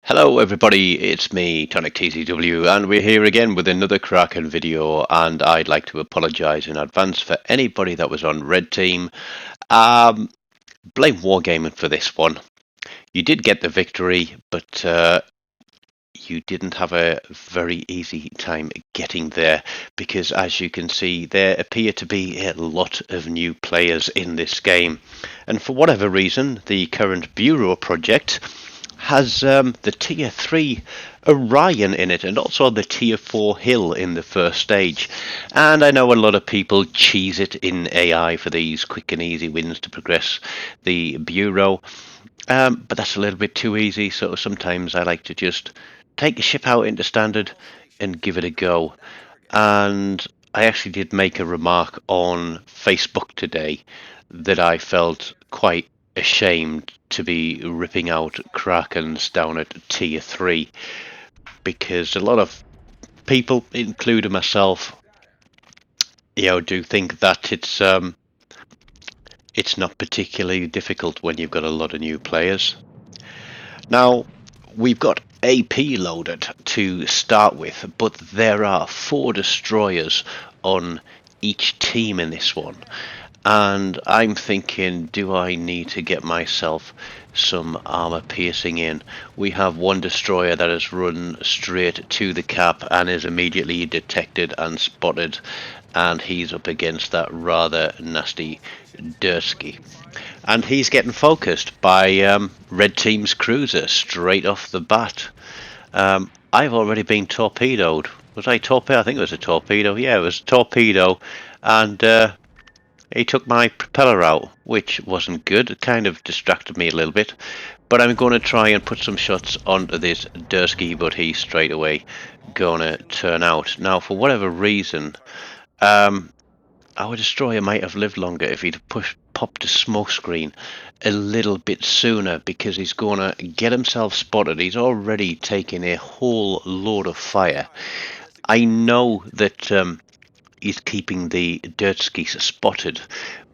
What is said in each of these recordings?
Hello everybody, it's me, TONIK TCW, and we're here again with another Kraken video, and I'd like to apologise in advance for anybody that was on Red Team. Um, Blame Wargaming for this one. You did get the victory, but you didn't have a very easy time getting there, because as you can see, there appear to be a lot of new players in this game. And for whatever reason, the current Bureau project has the tier 3 Orion in it, and also the tier 4 hill in the first stage. And I know a lot of people cheese it in AI for these quick and easy wins to progress the Bureau, but that's a little bit too easy, so sometimes I like to just take a ship out into standard and give it a go. And I actually did make a remark on Facebook today that I felt quite ashamed to be ripping out Krakens down at tier 3, because a lot of people, including myself, do think that it's not particularly difficult when you've got a lot of new players. Now, we've got AP loaded to start with, but there are 4 destroyers on each team in this one. And I'm thinking, do I need to get myself some armor piercing in? We have one destroyer that has run straight to the cap and is immediately detected and spotted, and he's up against that rather nasty Dursky. And he's getting focused by Red Team's cruiser straight off the bat. I've already been torpedoed. Was I torpedo? I think it was a torpedo. Yeah, it was a torpedo, and he took my propeller out, which wasn't good. It kind of distracted me a little bit. But I'm going to try and put some shots onto this Dursky, but he's straight away going to turn out. Now, for whatever reason, our destroyer might have lived longer if he'd popped a smoke screen a little bit sooner, because he's going to get himself spotted. He's already taken a whole load of fire. I know that he's keeping the dirt skis spotted,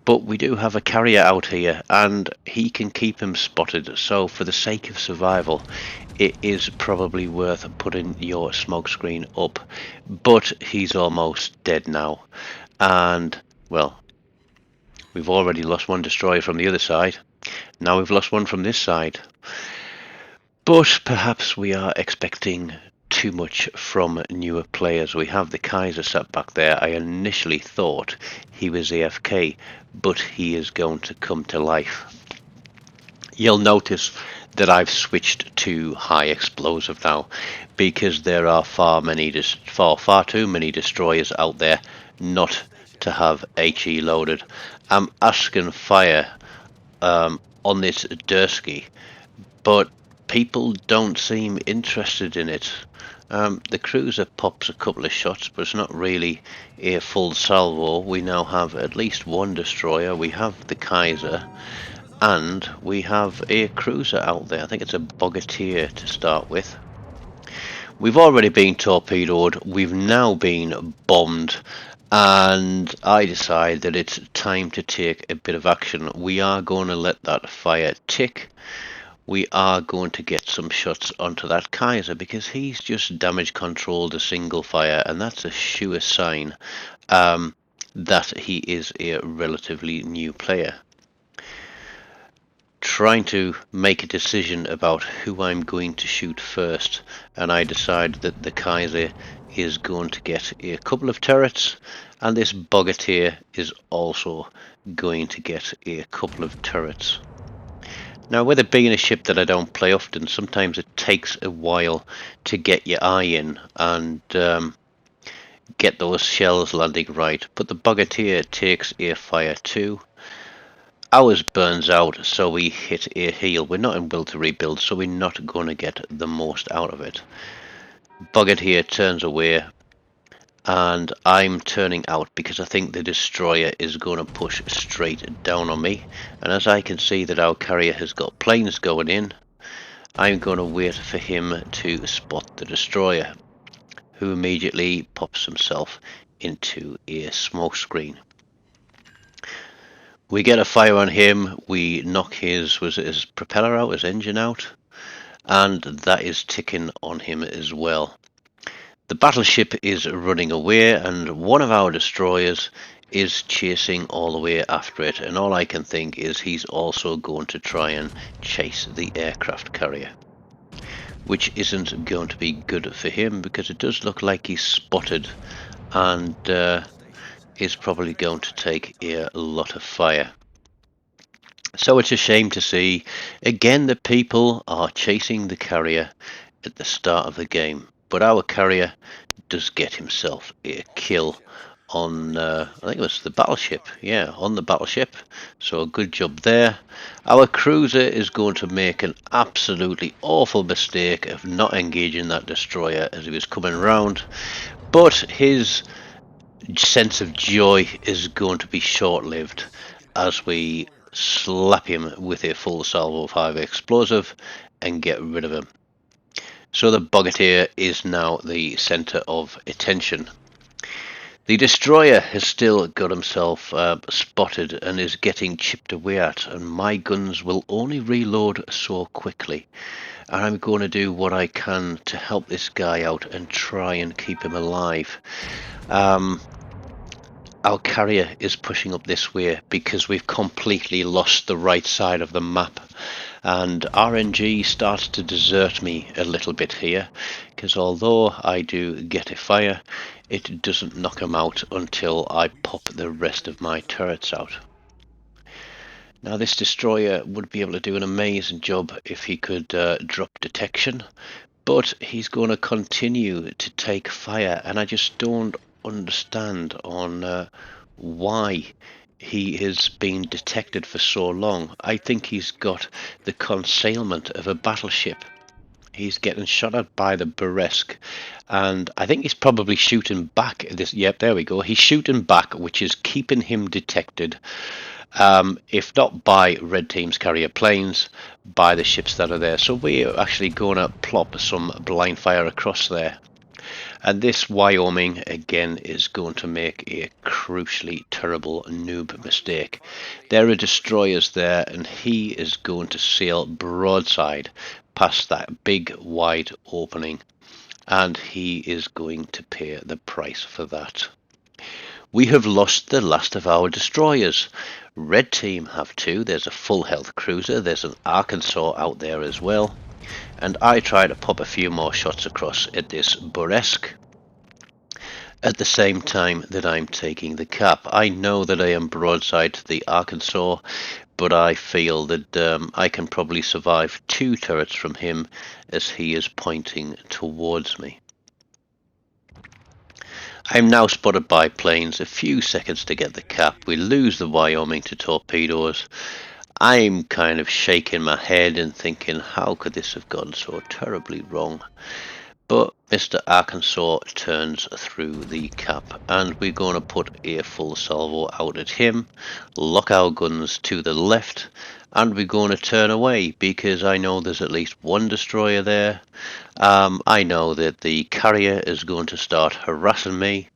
but we do have a carrier out here and he can keep him spotted, so for the sake of survival it is probably worth putting your smoke screen up. But he's almost dead now, and well, we've already lost one destroyer from the other side. Now we've lost one from this side, but perhaps we are expecting too much from newer players. We have the Kaiser sat back there. I initially thought he was AFK, but he is going to come to life. You'll notice that I've switched to high explosive now, because there are far too many destroyers out there not to have HE loaded. I'm asking fire on this Dursky, but people don't seem interested in it. The cruiser pops a couple of shots, but it's not really a full salvo. We now have at least one destroyer. We have the Kaiser, and we have a cruiser out there. I think it's a Bogatir to start with. We've already been torpedoed. We've now been bombed, and I decide that it's time to take a bit of action. We are going to let that fire tick. We are going to get some shots onto that Kaiser, because he's just damage controlled a single fire, and that's a sure sign that he is a relatively new player. Trying to make a decision about who I'm going to shoot first, and I decide that the Kaiser is going to get a couple of turrets, and this Bogatir is also going to get a couple of turrets. Now, with it being a ship that I don't play often, sometimes it takes a while to get your eye in and get those shells landing right, but the Bogatir takes a fire too. Ours burns out, so we hit a heal. We're not in will to rebuild, so we're not going to get the most out of it. Bogatir turns away, and I'm turning out because I think the destroyer is going to push straight down on me. And as I can see that our carrier has got planes going in, I'm going to wait for him to spot the destroyer, who immediately pops himself into a smoke screen. We get a fire on him. We knock his propeller out, his engine out, and that is ticking on him as well. The battleship is running away, and one of our destroyers is chasing all the way after it, and all I can think is he's also going to try and chase the aircraft carrier, which isn't going to be good for him because it does look like he's spotted and is probably going to take a lot of fire. So it's a shame to see again that people are chasing the carrier at the start of the game, but our carrier does get himself a kill on I think it was the battleship. Yeah, on the battleship. So a good job there. Our cruiser is going to make an absolutely awful mistake of not engaging that destroyer as he was coming around, but his sense of joy is going to be short-lived as we slap him with a full salvo 5 explosive and get rid of him. So the Bogatir is now the centre of attention. The destroyer has still got himself spotted and is getting chipped away at, and my guns will only reload so quickly. And I'm going to do what I can to help this guy out and try and keep him alive. Our carrier is pushing up this way because we've completely lost the right side of the map, and RNG starts to desert me a little bit here, because although I do get a fire, it doesn't knock him out until I pop the rest of my turrets out. Now this destroyer would be able to do an amazing job if he could drop detection, but he's going to continue to take fire, and I just don't understand on why he is being detected for so long. I think he's got the concealment of a battleship. He's getting shot at by the Burresque, and I think he's probably shooting back. Yep, there we go. He's shooting back, which is keeping him detected. If not by red team's carrier planes, by the ships that are there. So we're actually going to plop some blind fire across there. And this Wyoming again is going to make a crucially terrible noob mistake. There are destroyers there, and he is going to sail broadside past that big wide opening, and he is going to pay the price for that. We have lost the last of our destroyers. Red team have two. There's a full health cruiser. There's an Arkansas out there as well. And I try to pop a few more shots across at this Burresque at the same time that I'm taking the cap. I know that I am broadside to the Arkansas, but I feel that I can probably survive 2 turrets from him as he is pointing towards me. I'm now spotted by planes, a few seconds to get the cap. We lose the Wyoming to torpedoes. I'm kind of shaking my head and thinking, how could this have gone so terribly wrong? But Mr. Arkansas turns through the cap, and we're going to put a full salvo out at him, lock our guns to the left, and we're going to turn away because I know there's at least one destroyer there. I know that the carrier is going to start harassing me,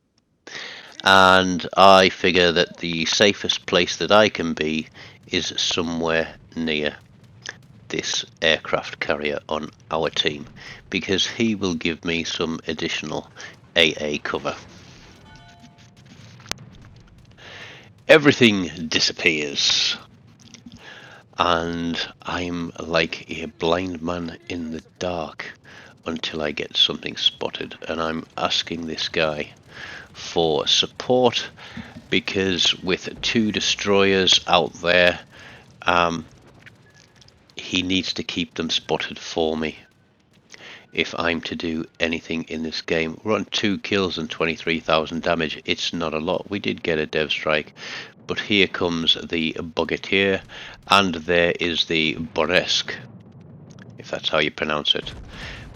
and I figure that the safest place that I can be is somewhere near this aircraft carrier on our team, because he will give me some additional AA cover. Everything disappears, and I'm like a blind man in the dark until I get something spotted, and I'm asking this guy for support because with 2 destroyers out there, he needs to keep them spotted for me if I'm to do anything in this game. We're on 2 kills and 23,000 damage. It's not a lot. We did get a dev strike, but here comes the Bogatir, and there is the Burresque, if that's how you pronounce it.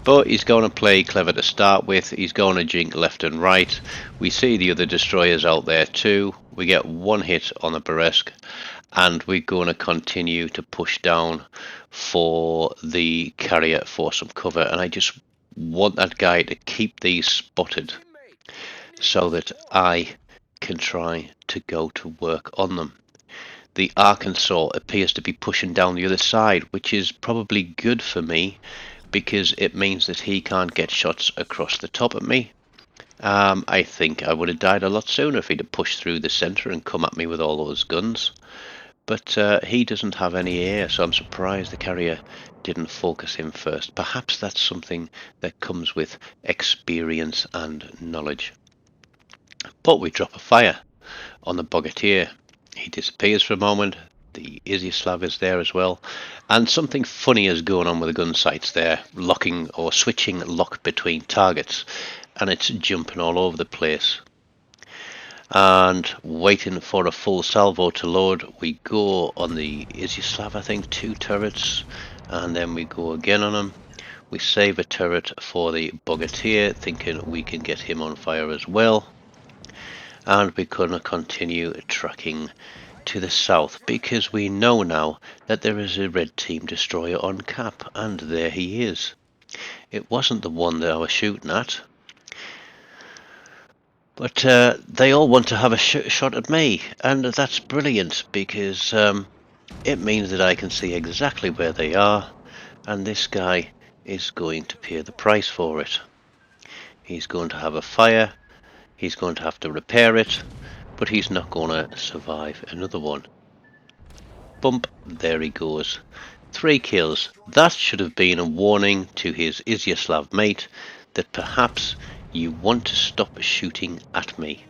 But he's going to play clever to start with. He's going to jink left and right. We see the other destroyers out there too. We get 1 hit on the Burresque, and we're going to continue to push down for the carrier for some cover. And I just want that guy to keep these spotted so that I can try to go to work on them. The Arkansas appears to be pushing down the other side, which is probably good for me because it means that he can't get shots across the top of me. I think I would have died a lot sooner if he'd have pushed through the centre and come at me with all those guns. But he doesn't have any air, so I'm surprised the carrier didn't focus him first. Perhaps that's something that comes with experience and knowledge. But we drop a fire on the Bogatyr. He disappears for a moment. The Izyaslav is there as well. And something funny is going on with the gun sights there, locking or switching lock between targets. And it's jumping all over the place. And waiting for a full salvo to load, we go on the Izyaslav, I think, 2 turrets. And then we go again on him. We save a turret for the Bogatyr, thinking we can get him on fire as well. And we're going to continue tracking to the south, because we know now that there is a red team destroyer on cap, and there he is. It wasn't the one that I was shooting at, but they all want to have a shot at me, and that's brilliant, because it means that I can see exactly where they are, and this guy is going to pay the price for it. He's going to have a fire, he's going to have to repair it, but he's not going to survive another one. Bump, there he goes. 3 kills. That should have been a warning to his Izyaslav mate that perhaps you want to stop shooting at me.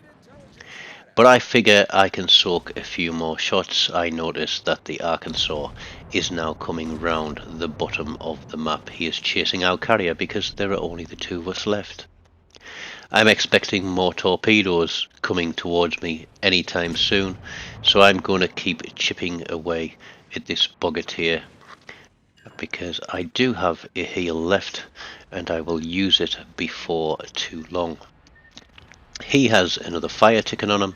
But I figure I can soak a few more shots. I notice that the Arkansas is now coming round the bottom of the map. He is chasing our carrier because there are only the 2 of us left. I'm expecting more torpedoes coming towards me anytime soon, so I'm going to keep chipping away at this Bogatyr, because I do have a heal left and I will use it before too long. He has another fire ticking on him.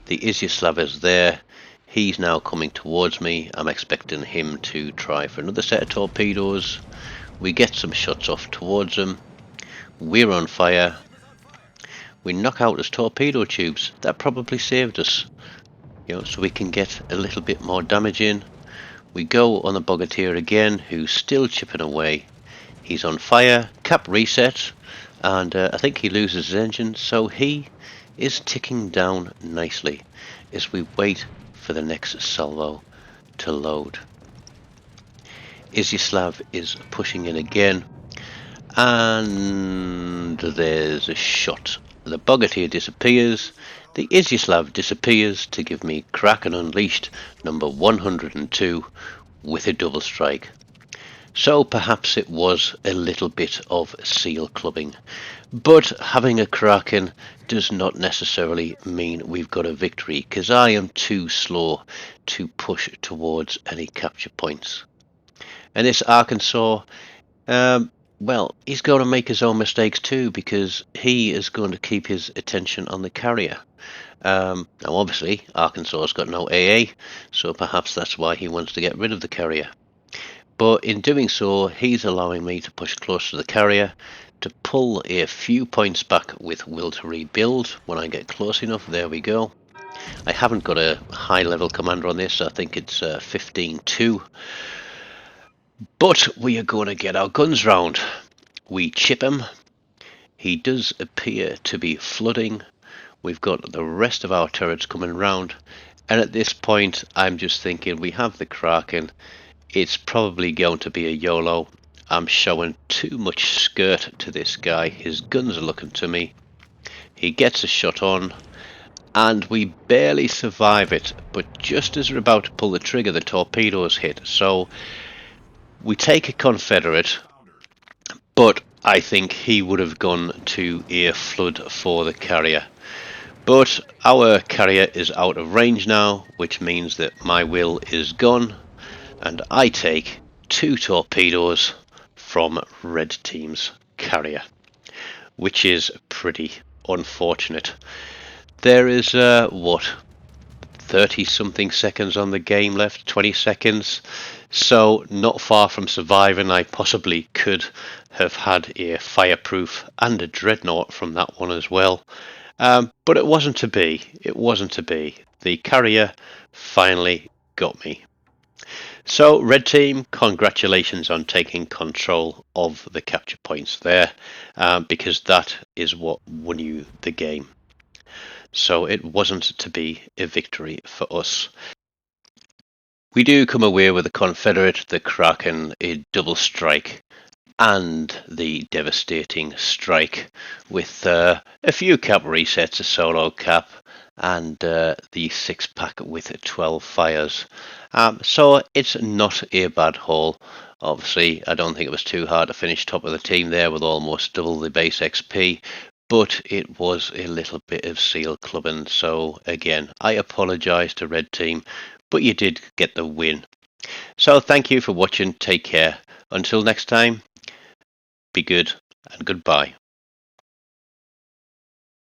The Izyaslav is there. He's now coming towards me. I'm expecting him to try for another set of torpedoes. We get some shots off towards him. We're on fire. We knock out his torpedo tubes. That probably saved us, so we can get a little bit more damage in. We go on the Bogatyr again, who's still chipping away. He's on fire, cap reset, and I think he loses his engine, so he is ticking down nicely as we wait for the next salvo to load. Izyaslav is pushing in again, and there's a shot. The Bogatyr disappears, the Izyaslav disappears to give me Kraken Unleashed number 102 with a double strike. So perhaps it was a little bit of seal clubbing, but having a Kraken does not necessarily mean we've got a victory, because I am too slow to push towards any capture points. And this Arkansas, well, he's going to make his own mistakes too, because he is going to keep his attention on the carrier. Now obviously Arkansas's got no AA, so perhaps that's why he wants to get rid of the carrier. But in doing so, he's allowing me to push close to the carrier, to pull a few points back with will to rebuild when I get close enough. There we go. I haven't got a high level commander on this, I think it's 15-2. But we are going to get our guns round. We chip him. He does appear to be flooding. We've got the rest of our turrets coming round. And at this point, I'm just thinking, we have the Kraken. It's probably going to be a YOLO. I'm showing too much skirt to this guy. His guns are looking to me. He gets a shot on. And we barely survive it. But just as we're about to pull the trigger, the torpedoes hit. So we take a Confederate, but I think he would have gone to air flood for the carrier. But our carrier is out of range now, which means that my will is gone, and I take 2 torpedoes from red team's carrier, which is pretty unfortunate. There is, 30 something seconds on the game left, 20 seconds. So not far from surviving. I possibly could have had a fireproof and a dreadnought from that one as well. But it wasn't to be. It wasn't to be. The carrier finally got me. So, Red Team, congratulations on taking control of the capture points there, because that is what won you the game. So it wasn't to be a victory for us. We do come away with the Confederate, the Kraken, a double strike, and the devastating strike with a few cap resets, a solo cap, and the 6-pack with 12 fires. So it's not a bad haul. Obviously, I don't think it was too hard to finish top of the team there with almost double the base XP, but it was a little bit of seal clubbing. So again, I apologise to Red Team, but you did get the win. So thank you for watching. Take care. Until next time, be good and goodbye.